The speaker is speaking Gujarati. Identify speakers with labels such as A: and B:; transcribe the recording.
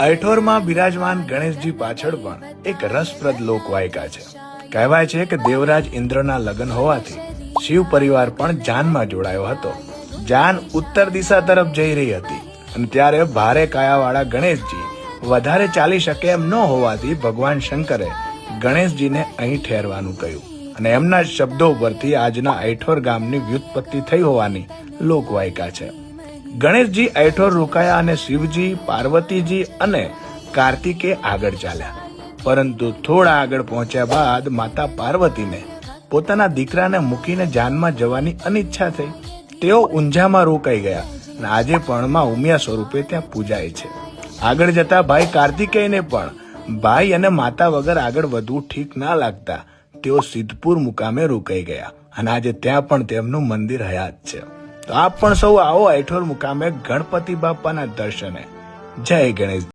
A: ऐठोરમાં બિરાજમાન ગણેશજી પાછળ પણ એક રસપ્રદ લોકવાયકા છે. કહેવાય છે કે દેવરાજ ઇન્દ્રના લગ્ન હોવાથી શિવ પરિવાર પણ જાનમાં જોડાયો હતો. જાન ઉત્તર દિશા તરફ જઈ રહી હતી અને ત્યારે ભારે કાયાવાળા ગણેશજી વધારે ચાલી શકે એમ ન હોવાથી ભગવાન શંકરે ગણેશજીને અહીં ઠેરવાનું કહ્યું અને એમના શબ્દો પરથી આજના ऐठोर ગામની વ્યુત્પત્તિ થઈ હોવાની લોકવાયકા છે. ગણેશજી ऐठोर રોકાયા અને શિવજી, પાર્વતીજી અને કાર્તિકે આગળ ચાલ્યા. પરંતુ થોડા આગળ પહોંચ્યા બાદ માતા પાર્વતીને પોતાના દીકરાને મૂકીને જાનમાં જવાની અનિચ્છા થઈ. તેઓ ઊંઝામાં રોકાઈ ગયા અને આજે પણ માં ઉમિયા સ્વરૂપે ત્યાં પૂજાય છે. આગળ જતા ભાઈ કાર્તિકેયને પણ ભાઈ અને માતા વગર આગળ વધવું ઠીક ના લાગતા તેઓ સિદ્ધપુર મુકામે રોકાઈ ગયા અને આજે ત્યાં પણ તેમનું મંદિર હયાત છે. તો આપ પણ સૌ આવો ऐठोर મુકામે ગણપતિ બાપાના દર્શને. જય ગણેશ.